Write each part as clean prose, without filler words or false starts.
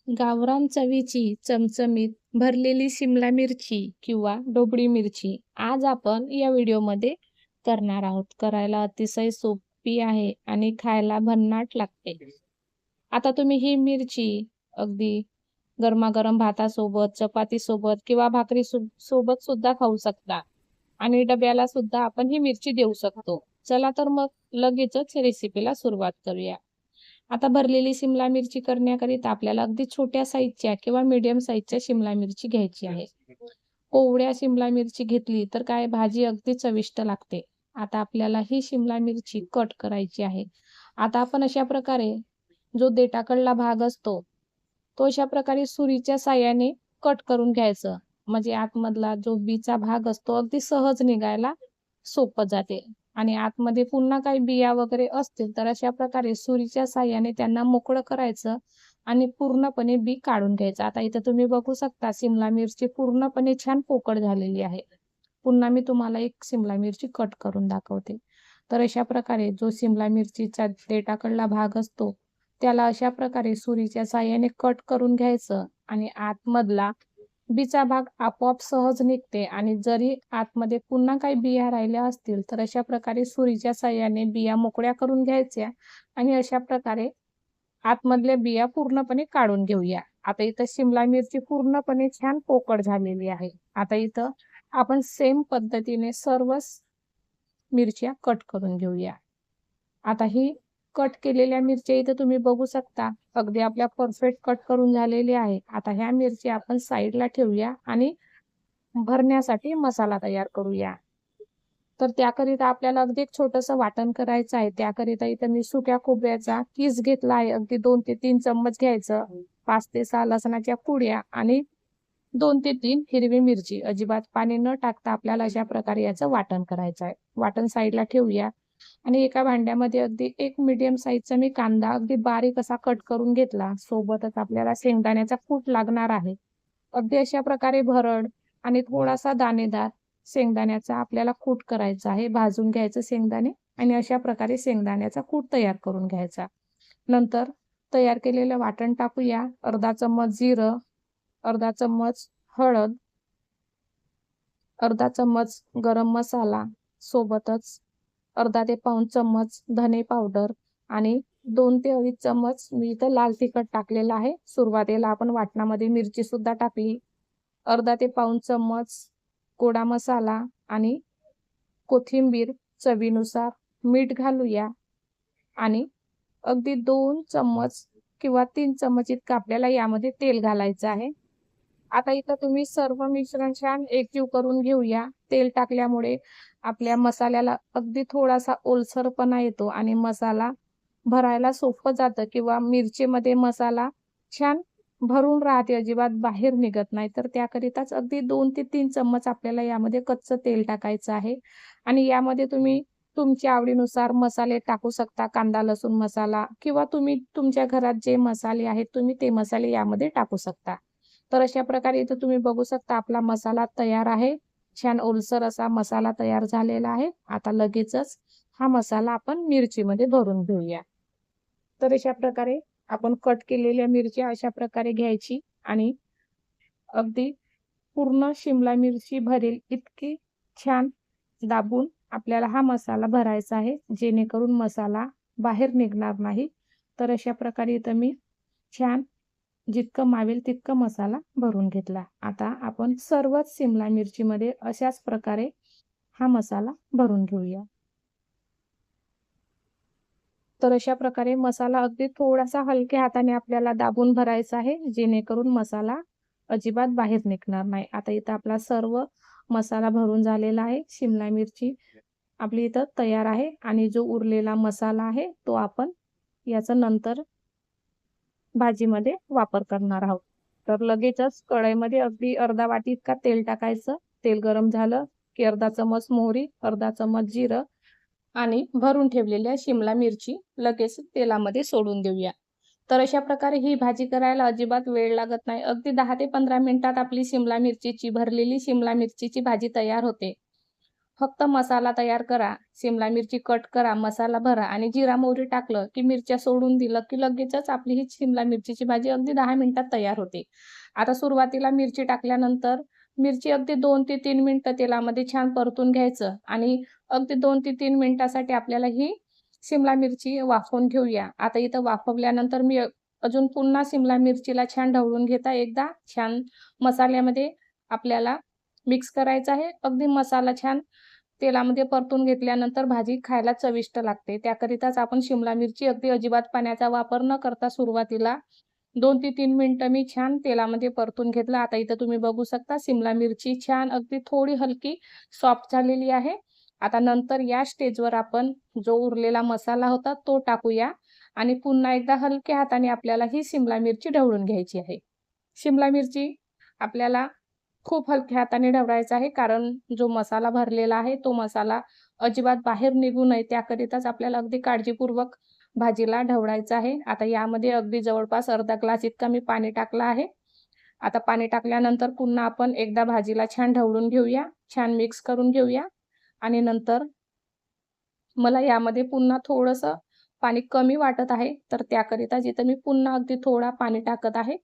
गावरान चवीची चमचमीत भरलेली शिमला मिरची किंवा ढोबळी मिरची आज आपण या व्हिडिओमध्ये करणार आहोत. करायला अतिशय सोपी आहे आणि खायला भन्नाट लागते. आता तुम्ही ही मिरची अगदी गरमागरम भातासोबत, चपातीसोबत किंवा भाकरी सोबत सुद्धा खाऊ शकता आणि डब्याला सुद्धा आपण ही मिरची देऊ शकतो. चला तर मग लगेचच रेसिपीला सुरुवात करूया. आता भरलेली शिमला मिरची करण्याकरिता आपल्याला अगदी छोट्या साईजच्या किंवा मीडियम साईजच्या शिमला मिरची घ्यायची आहे. कोवळ्या शिमला मिरची घेतली तर काय भाजी अगदी चविष्ट लागते. आता आपल्याला ही शिमला मिरची कट करायची आहे. आता आपण अशा प्रकारे जो देठाकडला भाग असतो तो अशा प्रकारे सुरीच्या साहाय्याने कट करून घ्यायचं. म्हणजे आतमधला जो बीचा भाग असतो अगदी सहज निघायला सोपं जाते. आणि आतमध्ये पुन्हा काही बिया वगैरे असतील तर अशा प्रकारे सुरीच्या साहाय्याने त्यांना मोकळं करायचं आणि पूर्णपणे बी काढून घ्यायचं. आता इथं तुम्ही बघू शकता शिमला मिरची पूर्णपणे छान पोकळ झालेली आहे. पुन्हा मी तुम्हाला एक शिमला मिरची कट करून दाखवते. तर अशा प्रकारे जो शिमला मिरचीचा देठाकडला भाग असतो त्याला अशा प्रकारे सुरीच्या साहाय्याने कट करून घ्यायचं आणि आतमधला बीचा भाग आपोआप सहज निघते. आणि जरी आतमध्ये पुन्हा काही बिया राहिल्या असतील तर अशा प्रकारे सुरीच्या साहाय्याने बिया मोकळ्या करून घ्यायच्या आणि अशा प्रकारे आतमधल्या बिया पूर्णपणे काढून घेऊया. आता इथं शिमला मिरची पूर्णपणे छान पोकळ झालेली आहे. आता इथं आपण सेम पद्धतीने सर्व मिरच्या कट करून घेऊया. आता ही कट केलेल्या मिरच्या इथं तुम्ही बघू शकता अगदी आपल्या परफेक्ट कट करून झालेली आहे. आता ह्या मिरची आपण साईडला ठेवूया आणि भरण्यासाठी मसाला तयार करूया. तर त्याकरिता आपल्याला अगदी एक छोटंसं वाटण करायचं आहे. त्याकरिता इथं मी सुक्या खोबऱ्याचा किस घेतला आहे. अगदी 2 ते 3 चम्मच घ्यायचं. 5 ते 6 लसणाच्या कुड्या आणि 2 ते 3 हिरवी मिरची. अजिबात पाणी न टाकता आपल्याला अशा प्रकारे याचं वाटण करायचं आहे. वाटण साईडला ठेवूया आणि एका भांड्यामध्ये अगदी एक मीडियम साईजचा मी कांदा अगदी बारीक असा कट करून घेतला. सोबतच आपल्याला शेंगदाण्याचा कूट लागणार आहे. अगदी अशा प्रकारे भरड आणि थोडासा दाणेदार शेंगदाण्याचा आपल्याला कूट करायचा आहे. भाजून घ्यायचं शेंगदाणे आणि अशा प्रकारे शेंगदाण्याचा कूट तयार करून घ्यायचा. नंतर तयार केलेलं वाटण टाकूया. अर्धा चम्मच जिरं, अर्धा चम्मच हळद, अर्धा चम्मच गरम मसाला, सोबतच अर्धा ते पाऊण चम्मच धने पावडर आणि 2 ते अडीच चम्मच मी इथं लाल तिखट टाकलेलं आहे. सुरुवातीला आपण वाटणामध्ये मिरची सुद्धा टाकली. अर्धा ते पाऊण चम्मच गोडा मसाला आणि कोथिंबीर चवीनुसार मीठ घालूया आणि अगदी 2 चम्मच किंवा 3 चम्मच इतकं आपल्याला यामध्ये तेल घालायचं आहे. आता इथं तुम्ही सर्व मिश्रण छान एकजीव करून घेऊया. तेल टाकल्यामुळे आपल्या मसाल्याला अगदी थोडासा ओलसरपणा येतो आणि मसाला भरायला सोपं जातं किंवा मिरचीमध्ये मसाला छान भरून राहते, अजिबात बाहेर निघत नाही. तर त्याकरिताच अगदी 2 ते 3 चम्मच आपल्याला यामध्ये कच्चं तेल टाकायचं आहे आणि यामध्ये तुम्ही तुमच्या आवडीनुसार मसाले टाकू शकता. कांदा लसूण मसाला किंवा तुम्ही तुमच्या घरात जे मसाले आहेत तुम्ही ते मसाले यामध्ये टाकू शकता. तर अशा प्रकारे इथं तुम्ही बघू शकता आपला मसाला तयार आहे. छान ओलसर असा मसाला तयार झालेला आहे. आता लगेचच हा मसाला आपण मिरचीमध्ये भरून घेऊया. तर अशा प्रकारे आपण कट केलेल्या मिरच्या अशा प्रकारे घ्यायची आणि अगदी पूर्ण शिमला मिरची भरेल इतकी छान दाबून आपल्याला हा मसाला भरायचा आहे, जेणेकरून मसाला बाहेर निघणार नाही. तर अशा प्रकारे इथं मी छान जितकं मावेल तितकं मसाला भरून घेतला. आता आपण सर्वच शिमला मिरचीमध्ये अशाच प्रकारे हा मसाला भरून घेऊया. तर अशा प्रकारे मसाला अगदी थोडासा हलक्या हाताने आपल्याला दाबून भरायचा आहे, जेणेकरून मसाला अजिबात बाहेर निघणार नाही. आता इथं आपला सर्व मसाला भरून झालेला आहे. शिमला मिरची आपली इथं तयार आहे आणि जो उरलेला मसाला आहे तो आपण याचा नंतर भाजीमध्ये वापर करणार आहोत. तर लगेचच कढईमध्ये अगदी अर्धा वाटी इतका तेल टाकायचं. तेल गरम झालं की अर्धा चम्मच मोहरी, अर्धा चम्मच जिरं आणि भरून ठेवलेल्या शिमला मिरची लगेच तेलामध्ये सोडून देऊया. तर अशा प्रकारे ही भाजी करायला अजिबात वेळ लागत नाही. अगदी 10 ते 15 मिनिटात आपली भरलेली शिमला मिरचीची भाजी तयार होते. फक्त मसाला तयार करा, शिमला मिरची कट करा, मसाला भरा आणि जिरा मोहरी टाकलं की मिरच्या सोडून दिलं की लगेचच आपली ही शिमला मिरचीची भाजी अगदी 10 मिनिटात तयार होते. आता सुरुवातीला मिरची टाकल्यानंतर मिरची अगदी 2 ते 3 मिनिटं तेलामध्ये छान परतून घ्यायचं आणि अगदी 2 ते 3 मिनिटासाठी आपल्याला ही शिमला मिरची वाफवून घेऊया. आता इथं वाफवल्यानंतर मी अजून पुन्हा शिमला मिरचीला छान ढवळून घेता एकदा छान मसाल्यामध्ये आपल्याला मिक्स करायचं आहे. अगदी मसाला छान तेलामध्ये परतून घेतल्यानंतर भाजी खायला चविष्ट लागते. त्याकरिताच आपण शिमला मिरची अगदी अजिबात पाण्याचा वापर न करता सुरुवातीला 2 ते 3 मिनिटं मी छान तेलामध्ये परतून घेतलं. आता इथं तुम्ही बघू शकता शिमला मिरची छान अगदी थोडी हलकी सॉफ्ट झालेली आहे. आता नंतर या स्टेजवर आपण जो उरलेला मसाला होता तो टाकूया आणि पुन्हा एकदा हलक्या हाताने आपल्याला ही शिमला मिरची ढवळून घ्यायची आहे. शिमला मिरची आपल्याला खूप हलक्या हाताने ढवळायचा आहे, कारण जो मसाला भरलेला आहे तो मसाला अजिबात बाहेर निघू नये त्याकरिताच आपल्याला अगदी काळजीपूर्वक भाजीला ढवळायचं आहे. आता यामध्ये अगदी जवळपास अर्धा ग्लास इतका मी पाणी टाकलं आहे. आता पाणी टाकल्यानंतर पुन्हा आपण एकदा भाजीला छान ढवळून घेऊया, छान मिक्स करून घेऊया आणि नंतर मला यामध्ये पुन्हा थोडंसं पाणी कमी वाटत आहे, तर त्याकरिता जिथं मी पुन्हा अगदी थोडा पाणी टाकत आहे.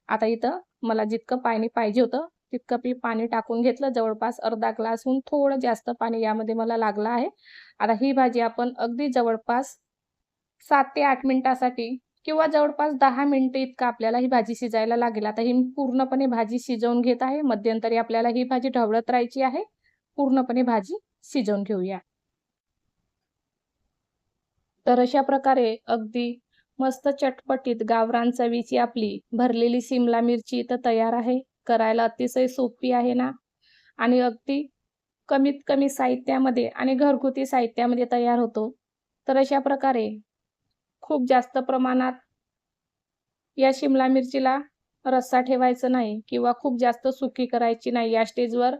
आता इथं मला जितकं पाणी पाहिजे होतं तितकं मी पाणी टाकून घेतलं. जवळपास अर्धा ग्लासहून थोडं जास्त पाणी यामध्ये मला लागलं आहे. आता ही भाजी आपण अगदी जवळपास 7 ते 8 मिनिटासाठी किंवा जवळपास 10 मिनिटं इतकं आपल्याला ही भाजी शिजायला लागेल. आता ही मी पूर्णपणे भाजी शिजवून घेत आहे. मध्यंतरी आपल्याला ही भाजी ढवळत राहायची आहे. पूर्णपणे भाजी शिजवून घेऊया. तर अशा प्रकारे अगदी मस्त चटपटीत गावरान चवीची आपली भरलेली शिमला मिरची इथं तयार आहे. करायला अतिशय सोपी आहे ना आणि अगदी कमीत कमी साहित्यामध्ये आणि घरगुती साहित्यामध्ये तयार होतो. तर अशा प्रकारे खूप जास्त प्रमाणात या शिमला मिरचीला रस्सा ठेवायचा नाही किंवा खूप जास्त सुकी करायची नाही. या स्टेजवर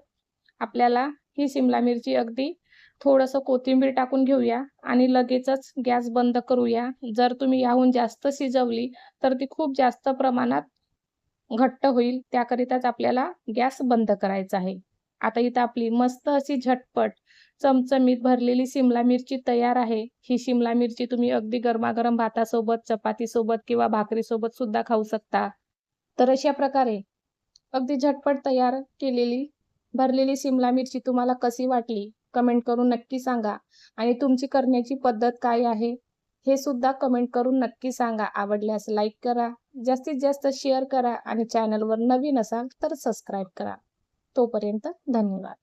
आपल्याला ही शिमला मिरची अगदी थोडंसं कोथिंबीर टाकून घेऊया आणि लगेचच गॅस बंद करूया. जर तुम्ही याहून जास्त शिजवली तर ती खूप जास्त प्रमाणात घट्ट होईल. त्याकरिताच आपल्याला गॅस बंद करायचा आहे. आता इथं आपली मस्त अशी झटपट चमचमीत भरलेली शिमला मिरची तयार आहे. ही शिमला मिरची तुम्ही अगदी गरमागरम भातासोबत, चपातीसोबत किंवा भाकरीसोबत सुद्धा खाऊ शकता. तर अशा प्रकारे अगदी झटपट तयार केलेली भरलेली शिमला मिरची तुम्हाला कशी वाटली? कमेंट करून नक्की सांगा आणि तुमची करण्याची पद्धत काय आहे हे सुद्धा कमेंट करून नक्की सांगा. आवडल्यास लाईक करा, जास्तीत जास्त शेअर करा आणि चॅनलवर नवीन असाल तर सबस्क्राईब करा. तोपर्यंत धन्यवाद.